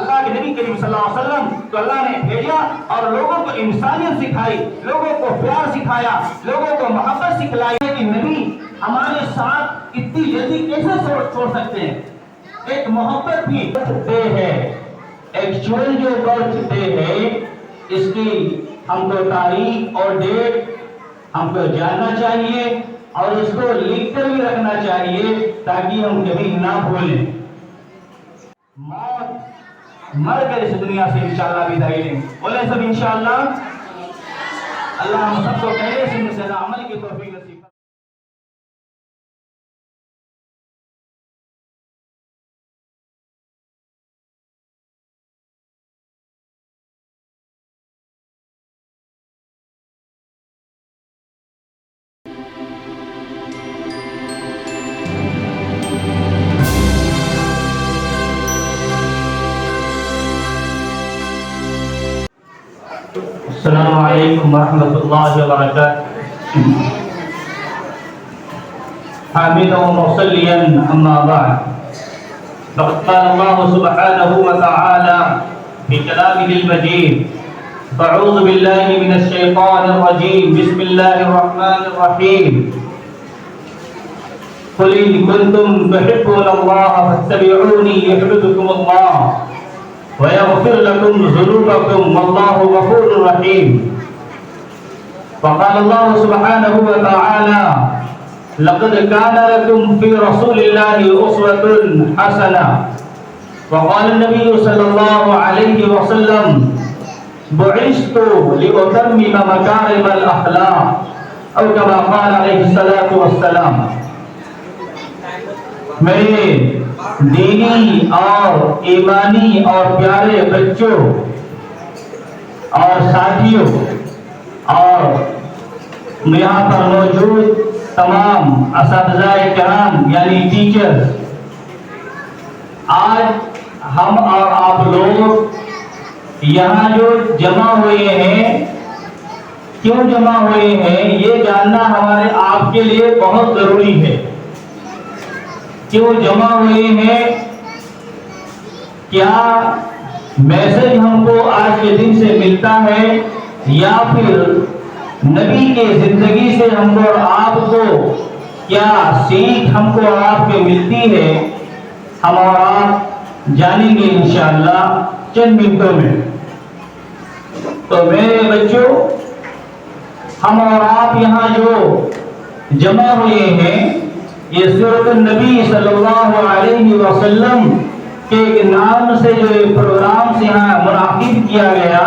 اللہ کے نبی کریم صلی اللہ علیہ وسلم تو اللہ نے بھیجا اور لوگوں کو انسانیت سکھائی، لوگوں کو پیار سکھایا، لوگوں کو محبت سکھلائی کہ نبی ہمارے ساتھ اتنی جلدی کیسے چھوڑ سکتے ہیں؟ ایک محبت بھی ڈے ہے، ایکچوئل جو برتھ ڈے ہے اس کی ہم کو تاریخ اور ڈیٹ ہم کو جاننا چاہیے اور اس کو لکھ کر بھی رکھنا چاہیے تاکہ ہم کبھی نہ بھولیں۔ موت مر کر اس دنیا سے انشاءاللہ بدائی لیں، بولیں سب انشاءاللہ۔ اللہ ہم سب کو پہلے سے عمل کی توفیق نصیب۔ السلام علیکم ورحمۃ اللہ وبرکاتہ۔ حامدا ومصلیا اما بعد، فقد قال اللہ سبحانہ وتعالی فی کلامہ المجید، اعوذ باللہ من الشیطان الرجیم، بسم اللہ الرحمن الرحیم، قل ان کنتم تحبون اللہ فاتبعونی یحببکم اللہ وَيَغْفِرْ لَكُمْ ذُنُوبَكُمْ وَاللَّهُ غَفُورٌ رَحِيمٌ۔ وقال الله سبحانه وتعالى لقد كان لكم في رسول الله أسوة حسنة۔ وقال النبي صلى الله عليه وسلم بعثت لأتمم مكارم الأخلاق، أو كما قال عليه الصلاة والسلام۔ میرے دینی اور ایمانی اور پیارے بچوں اور ساتھیوں اور یہاں پر موجود تمام اساتذہ کرام یعنی ٹیچر، آج ہم اور آپ لوگ یہاں جو جمع ہوئے ہیں، کیوں جمع ہوئے ہیں یہ جاننا ہمارے آپ کے لیے بہت ضروری ہے۔ کیوں جمع ہوئے ہیں؟ کیا میسج ہم کو آج کے دن سے ملتا ہے یا پھر نبی کے زندگی سے ہم کو اور آپ کو کیا سیکھ ہم کو اور آپ کے ملتی ہے؟ ہم اور آپ جانیں گے انشاءاللہ چند منٹوں میں۔ تو میرے بچوں، ہم اور آپ یہاں جو جمع ہوئے ہیں یہ سیرت النبی صلی اللہ علیہ وسلم کے نام سے جو پروگرام سے یہاں منعقد کیا گیا،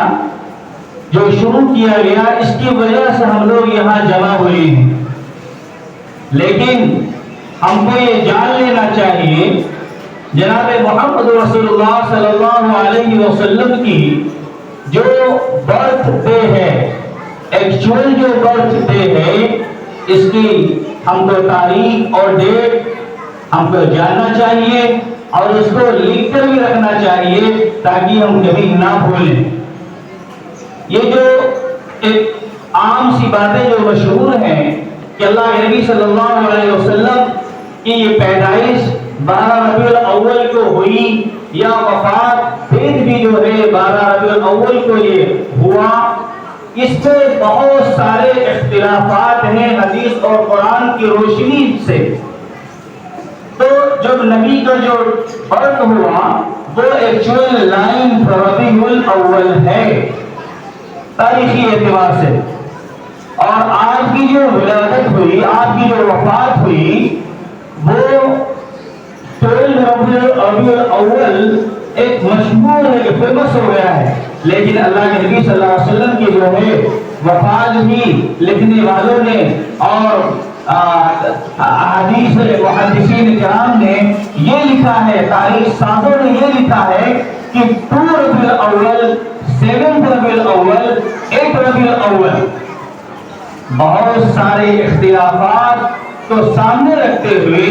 جو شروع کیا گیا، اس کی وجہ سے ہم لوگ یہاں جمع ہوئے ہیں۔ لیکن ہم کو یہ جان لینا چاہیے جناب محمد رسول اللہ صلی اللہ علیہ وسلم کی جو برتھ ڈے ہے، ایکچوئل جو برتھ ڈے ہے، اس کی ہم کو تاریخ اور ڈیٹ ہم کو جاننا چاہیے اور اس کو لکھ کر بھی رکھنا چاہیے تاکہ ہم کبھی نہ بھولیں۔ یہ جو ایک عام سی باتیں جو مشہور ہیں کہ اللہ کے نبی صلی اللہ علیہ وسلم کی یہ پیدائش 12 ربیع الاول کو ہوئی یا وفات بھی جو ہے 12 ربیع الاول کو یہ ہوا، اس سے بہت سارے اختلافات ہیں حدیث اور قرآن کی روشنی سے۔ تو جب نبی کا جو برت ہوا وہ ایکچوئل 9 ربیع الاول ہے تاریخی اعتبار سے، اور آپ کی جو ولادت ہوئی، آپ کی جو وفات ہوئی وہ 12 ربیع الاول ایک مشہور ہے، فیمس ہو گیا ہے، لیکن اللہ کے نبی صلی اللہ علیہ وسلم کی جو ہے وفات بھی لکھنے والوں نے اور احادیث محدثین کرام نے یہ لکھا ہے، تاریخ سازوں نے یہ لکھا ہے کہ 2 ربیع الاول، 7 ربیع الاول، 8 ربیع الاول۔ بہت سارے اختلافات کو سامنے رکھتے ہوئے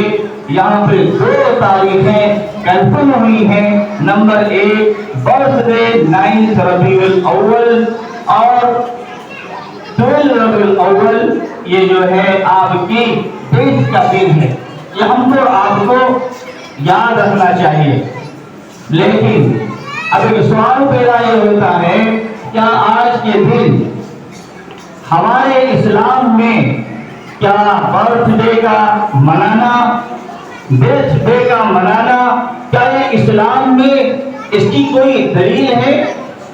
یہاں پہ 2 تاریخیں کنفرم ہوئی ہیں۔ نمبر 1 برتھ ڈے 9 ربیع الاول اور 12 ربیع الاول، یہ جو ہے آپ کی ڈیٹ کا دن ہے، یہ ہم کو آپ کو یاد رکھنا چاہیے۔ لیکن اب ایک سوال پیدا یہ ہوتا ہے، کیا آج کے دن ہمارے اسلام میں کیا برتھ ڈے کا منانا، ڈیتھ ڈے کا منانا، کیا یہ اسلام میں اس کی کوئی دلیل ہے؟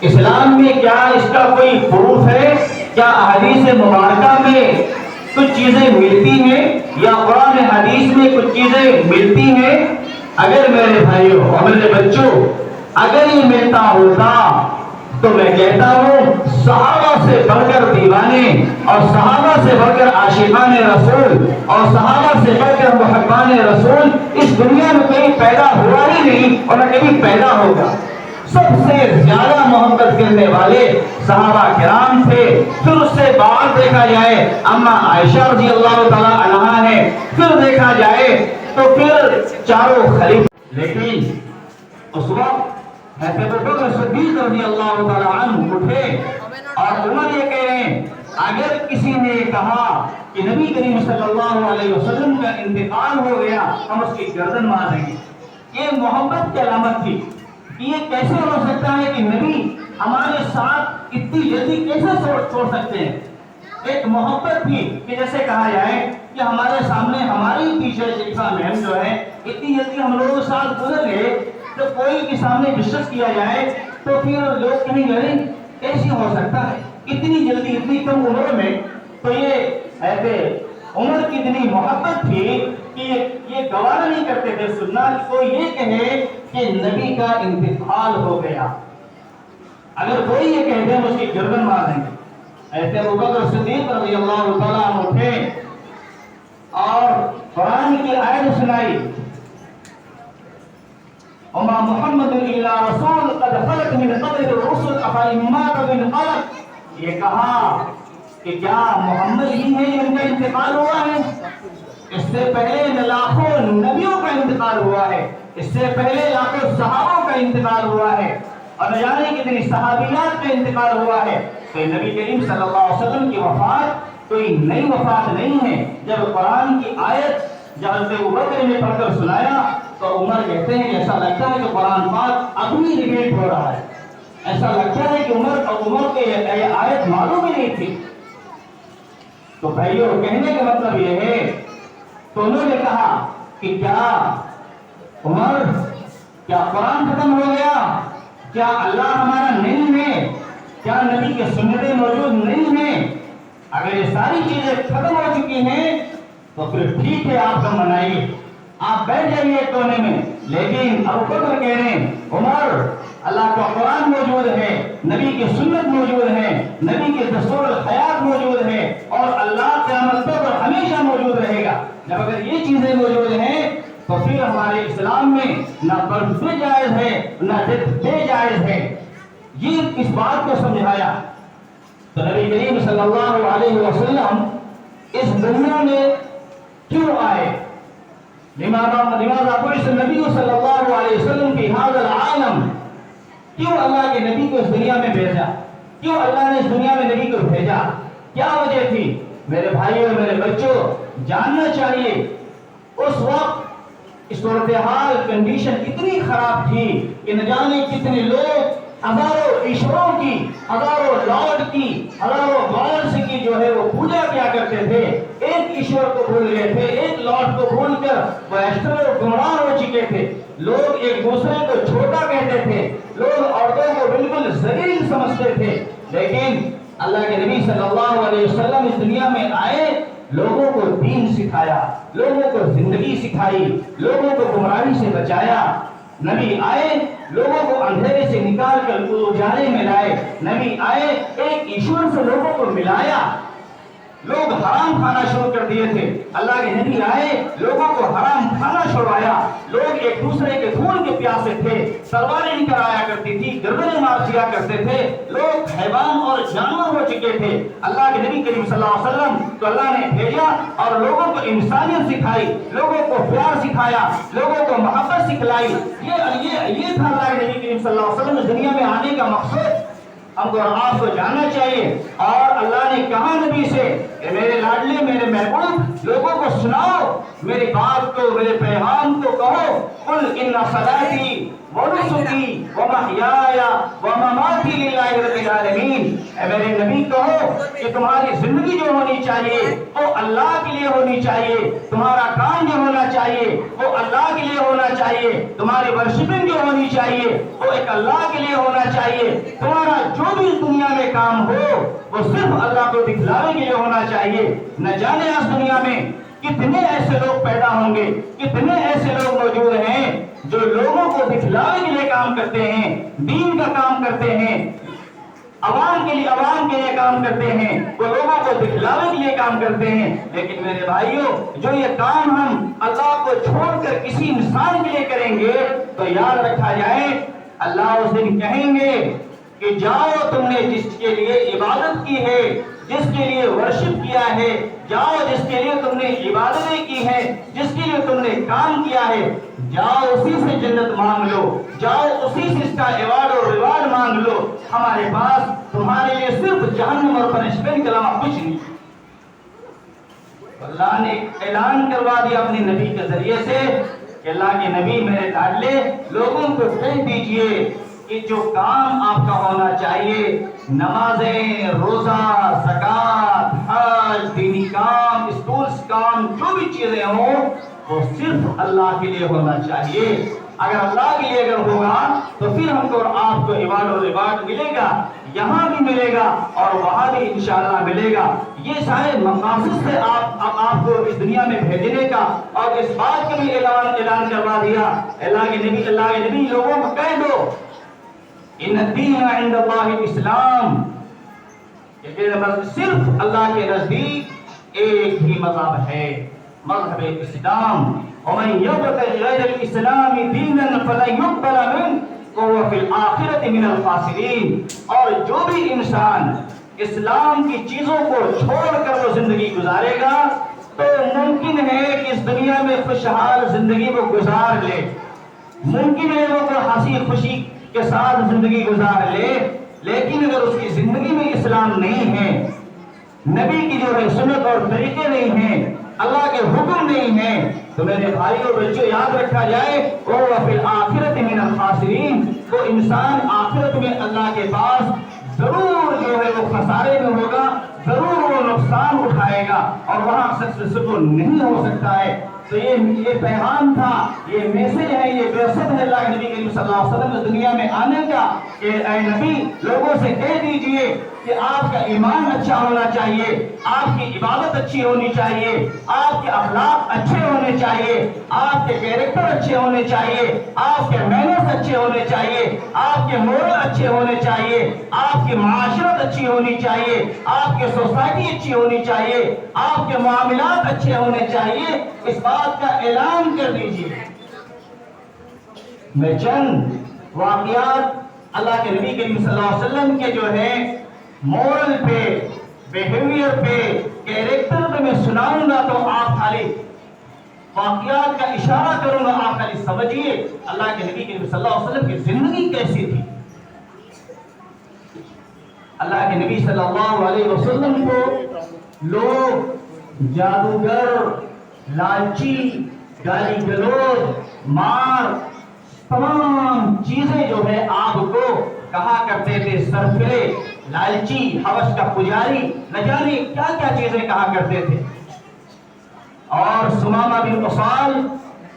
اسلام میں کیا اس کا کوئی پروف ہے؟ کیا احادیث مبارکہ میں کچھ چیزیں ملتی ہیں یا قرآن حدیث میں کچھ چیزیں ملتی ہیں؟ اگر میرے بھائیوں اور میرے بچوں اگر یہ ملتا ہوتا تو میں کہتا ہوں صحابہ سے بڑھ کر دیوانے اور صحابہ سے بڑھ کر عاشقان رسول اور صحابہ سے بڑھ کر محبان رسول اس دنیا میں کہیں پیدا ہوا ہی نہیں اور نہ کبھی پیدا ہوگا۔ سب سے زیادہ محبت کرنے والے صحابہ کرام تھے، پھر اس سے بعد دیکھا جائے اما عائشہ رضی اللہ تعالی عنہا ہے، پھر دیکھا جائے تو پھر چاروں خلیفہ۔ لیکن اس وقت حضرت ابوبکر صدیق رضی اللہ تعالی عنہ اٹھے اور عمر یہ کہہ رہے ہیں اگر کسی نے کہا کہ نبی کریم صلی اللہ علیہ وسلم کا انتقال ہو گیا ہم اس کی گردن مار دیں گے۔ یہ محبت کی علامت تھی کہ یہ کیسے ہو سکتا ہے کہ نبی ہمارے ساتھ اتنی جلدی کیسے چھوڑ سکتے ہیں۔ ایک محبت تھی کہ جیسے کہا جائے کہ ہمارے سامنے ہماری پیچھے شیخہ مہم جو ہے اتنی جلدی ہم لوگوں کے ساتھ گزر گئے تو کوئی کے سامنے ڈسکس کیا جائے تو پھر لوگ کہیں گے کیسے ہو سکتا ہے اتنی جلدی اتنی کم عمر میں۔ تو یہ ایسے عمر کی اتنی محبت تھی کہ یہ گوارا نہیں کرتے تھے سننا کہ کوئی یہ کہے کہ نبی کا انتقال ہو گیا۔ اگر کوئی یہ کہتے ہیں اس کی گردن مار دیں گے۔ ایسے ابوبکر صدیق رضی اللہ تعالیٰ عنہ تھے اور قرآن کی آیت سنائی وما محمد الا رسول قد خلت من قبله الرسل افإن مات انقلب۔ یہ کہا کہ کیا محمد ہی ہے جن کا انتقال ہوا ہے؟ اس سے پہلے لاکھوں نبیوں کا انتقال ہوا ہے، اس سے پہلے لاکھوں صحابوں کا انتقال ہوا ہے اور نہ جانے کتنی صحابیات کا انتقال ہوا ہے۔ تو نبی کریم صلی اللہ علیہ وسلم کی وفات کوئی نئی وفات نہیں ہے۔ جب قرآن کی آیت جب حضرت ابوبکر نے پڑھ کر سنایا تو عمر کہتے ہیں ایسا لگتا ہے کہ قرآن پاک ابھی ریپیٹ ہو رہا ہے، ایسا لگتا ہے کہ عمر کو یہ آیت معلوم ہی نہیں تھی۔ تو بھائیو کہنے کا مطلب یہ ہے تو انہوں نے کہا کہ کیا عمر کیا قرآن ختم ہو گیا؟ کیا اللہ ہمارا نہیں ہے؟ کیا نبی کے سنتیں موجود نہیں ہیں؟ اگر یہ ساری چیزیں ختم ہو چکی ہیں تو پھر ٹھیک ہے آپ کا منائیے، آپ بیٹھ جائیے کونے میں۔ لیکن ابوبکر کہہ رہے ہیں عمر اللہ کا قرآن موجود ہے، نبی کی سنت موجود ہے، نبی کے دستور الحیات موجود ہے اور اللہ قیامت تک ہمیشہ موجود رہے گا۔ جب اگر یہ چیزیں موجود ہیں تو پھر ہمارے اسلام میں نہ برتھ ڈے جائز ہے نہ ڈیتھ ڈے جائز ہے۔ یہ اس بات کو سمجھایا تو نبی کریم صلی اللہ علیہ وسلم اس دنیا میں کیوں آئے؟ لماذا بعث النبی صلی اللہ علیہ وسلم فی ھذا العالم؟ کیوں اللہ کے نبی کو اس دنیا میں بھیجا؟ کیوں اللہ نے اس دنیا میں نبی کو بھیجا؟ کیا وجہ تھی؟ میرے بھائیوں میرے بچوں جاننا چاہیے اس وقت اس صورتحال کنڈیشن اتنی خراب تھی کہ نہ جانے کتنے لوگ ہزاروں ایشوروں کی، ہزاروں لارڈ کی، ہزاروں گاڈس کی جو ہے وہ پوجا کیا کرتے تھے۔ ایک ایشور کو بھول گئے تھے، ایک لارڈ کو بھول کر وہ ایسٹر گمراہ ہو چکے تھے۔ لوگ ایک دوسرے کو چھوٹا کہتے تھے، لوگ عورتوں کو بالکل ذلیل سمجھتے تھے۔ لیکن اللہ کے نبی صلی اللہ علیہ وسلم اس دنیا میں آئے، لوگوں کو دین سکھایا، لوگوں کو زندگی سکھائی، لوگوں کو گمراہی سے بچایا۔ نبی آئے لوگوں کو اندھیرے سے نکال کر اجالے میں لائے، نبی آئے ایک ایشور سے لوگوں کو ملایا۔ لوگ حرام کھانا شروع کر دیے تھے، اللہ کے نبی آئے لوگوں کو حرام کھانا چھڑوایا۔ لوگ ایک دوسرے کے خون کے پیاسے تھے، تلواریں لے کر آیا کرتی تھی، گردنیں مار دیا کرتے تھے، لوگ حیوان اور جانور ہو چکے تھے۔ اللہ کے نبی کریم صلی اللہ علیہ وسلم تو اللہ نے بھیجا اور لوگوں کو انسانیت سکھائی، لوگوں کو پیار سکھایا، لوگوں کو محبت سکھلائی۔ یہ تھا اللہ کے نبی کریم صلی اللہ علیہ وسلم اس دنیا میں آنے کا مقصد۔ ہم کو اور آپ کو جاننا چاہیے۔ اور اللہ نے کہا نبی سے کہ میرے لاڈلے میرے محبوب لوگوں کو سناؤ، میری بات کو میرے پیغام کو کہو، قل ان صلاتی ونسکی ومحیای ومماتی للہ رب العالمین۔ اے میرے نبی کہو کہ تمہاری زندگی جو ہونی چاہیے وہ اللہ کے لیے ہونی چاہیے، تمہارا کام جو ہونا چاہیے وہ اللہ کے لیے ہونا چاہیے، تمہاری ورشپنگ جو ہونی چاہیے وہ ایک اللہ کے لیے ہونا چاہیے، تمہارا جو بھی دنیا میں کام ہو وہ صرف اللہ کو دکھلانے کے لیے ہونا چاہیے۔ نہ جانے اس دنیا میں کتنے ایسے لوگ پیدا ہوں گے، کتنے ایسے لوگ موجود ہیں جو لوگوں کو دکھلانے کے لیے کام کرتے ہیں، دین کا کام کرتے ہیں، عوام کے لیے کام کرتے ہیں، وہ لوگوں کو دکھلانے کے لیے کام کرتے ہیں۔ لیکن میرے بھائیوں، جو یہ کام ہم اللہ کو چھوڑ کر کسی انسان کے لیے کریں گے تو یاد رکھا جائے اللہ اس دن کہیں گے کہ جاؤ تم نے جس کے لیے عبادت کی ہے، جس کے لیے ورشپ کیا ہے، جاؤ جس کے لیے تم نے عبادتیں کی ہیں، جس کے لیے تم نے کام کیا ہے، جاؤ اسی سے جنت مانگ لو، جاؤ اسی سے اس کا ایوارڈ اور ریوارڈ مانگ لو، ہمارے پاس تمہارے لیے صرف جہنم اور پنشمنٹ کے علاوہ کچھ نہیں۔ اللہ نے اعلان کروا دیا اپنے نبی کے ذریعے سے کہ اللہ کے نبی میرے لاڈلے لوگوں کو کہہ دیجئے کہ جو کام آپ کا ہونا چاہیے، نمازیں، روزہ، زکوٰۃ، حج، دینی کام، اسکولز کام، جو بھی چیزیں ہوں وہ صرف اللہ کے لیے ہونا چاہیے۔ اگر اللہ کے لیے اگر ہوگا تو پھر ہم کو اور آپ کو ایوارڈ اور ریوارڈ ملے گا، یہاں بھی ملے گا اور وہاں بھی انشاءاللہ ملے گا۔ یہ سارے مقاصد سے آپ کو اس دنیا میں بھیجنے کا اور اس بات کا بھی اعلان کروا دیا۔ اللہ کے نبی لوگوں کو کہہ دو ان الدین عند اللہ الاسلام، صرف اللہ کے نزدیک ایک ہی مذہب ہے، مذہب اسلام۔ ومن یبتغ غیر الاسلام دینا فلن یقبل منہ وهو فی الآخرۃ من الخاسرین۔ اور جو بھی انسان اسلام کی چیزوں کو چھوڑ کر وہ زندگی گزارے گا تو ممکن ہے کہ اس دنیا میں خوشحال زندگی وہ گزار لے، ممکن ہے وہ ہنسی خوشی کے ساتھ زندگی گزار لے، لیکن اگر اس کی زندگی میں اسلام نہیں ہے، نبی کی جو ہے سنت اور طریقے نہیں ہیں، اللہ کے حکم نہیں ہیں، تو میرے بھائی اور بچوں یاد رکھا جائے وَهُوَ فِي الْآخِرَةِ مِنَ الْخَاسِرِينَ، وہ انسان آخرت میں اللہ کے پاس ضرور جو ہے وہ خسارے میں ہوگا، ضرور وہ نقصان اٹھائے گا اور وہاں سکسیسفل نہیں ہو سکتا ہے۔ تو یہ پیغام تھا، یہ میسج ہے، یہ ویسٹ ہے اللہ کے نبی کریم صلی اللہ علیہ وسلم کے دنیا میں آنے کا کہ اے نبی لوگوں سے کہہ دیجئے کہ آپ کا ایمان اچھا ہونا چاہیے، آپ کی عبادت اچھی ہونی چاہیے، آپ کے اخلاق اچھے ہونے چاہیے، آپ کے کیریکٹر اچھے ہونے چاہیے، آپ کے مینرز اچھے ہونے چاہیے، آپ کے مورل اچھے ہونے چاہیے، آپ کی معاشرت اچھی ہونی چاہیے، آپ کی سوسائٹی اچھی ہونی چاہیے، آپ کے معاملات اچھے ہونے چاہیے۔ اس بات کا اعلان کر دیجئے۔ میں چند واقعات اللہ کے نبی کریم صلی اللہ علیہ وسلم کے جو ہے مورل پہ، بیہیویئر پہ، کیریکٹر پہ میں سناؤں گا تو آپ خالی واقعات کا اشارہ کروں گا، آپ خالی سمجھیے اللہ کے نبی کریم صلی اللہ علیہ وسلم کی زندگی کیسی تھی۔ اللہ کے نبی صلی اللہ علیہ وسلم کو لوگ جادوگر، لالچی، گالی گلوچ، مار، تمام چیزیں جو ہے آپ کو کہا کرتے تھے، سرفرے، لالچی، حوث کا پجاری، نہ جانے کیا کیا چیزیں کہا کرتے تھے۔ اور سمامہ بن اسال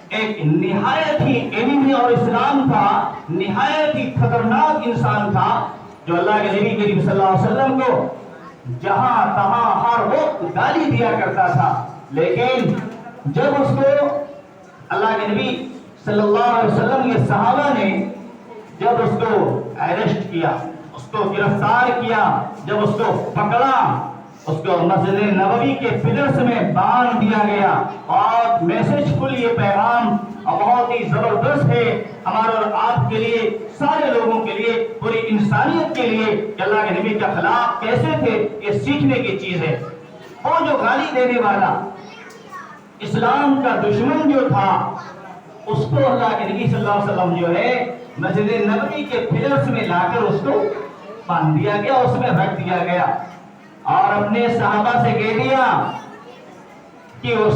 ایک نہایت ہی انیمی اور اسلام تھا، نہایت ہی خطرناک انسان تھا جو اللہ کے نبی کریم صلی اللہ علیہ وسلم کو جہاں تہاں ہر وقت گالی دیا کرتا تھا۔ لیکن جب اس کو اللہ کے نبی صلی اللہ علیہ وسلم کے صحابہ نے جب اس کو اریسٹ کیا، اس کو گرفتار کیا، جب اس کو پکڑا، اس کو مسجد نبوی کے پلرز میں باندھ دیا گیا، اور میسج فل یہ پیغام بہت ہی زبردست ہے ہمارے اور آپ کے لیے، سارے لوگوں کے لیے، پوری انسانیت کے لیے کہ اللہ کے نبی کے اخلاق کیسے تھے، یہ سیکھنے کی چیز ہے۔ وہ جو گالی دینے والا اسلام کا دشمن جو تھا، اس کو اللہ کے نبی صلی اللہ علیہ وسلم جو ہے مسجد نبوی کے پلرز میں لا کر اس کو باندھ دیا گیا، اس میں رکھ دیا گیا، اور اپنے صحابہ سے کہہ دیا کہ اس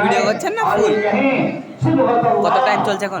ভিডিও করছেন না ফুল কত টাইম চলছে এখন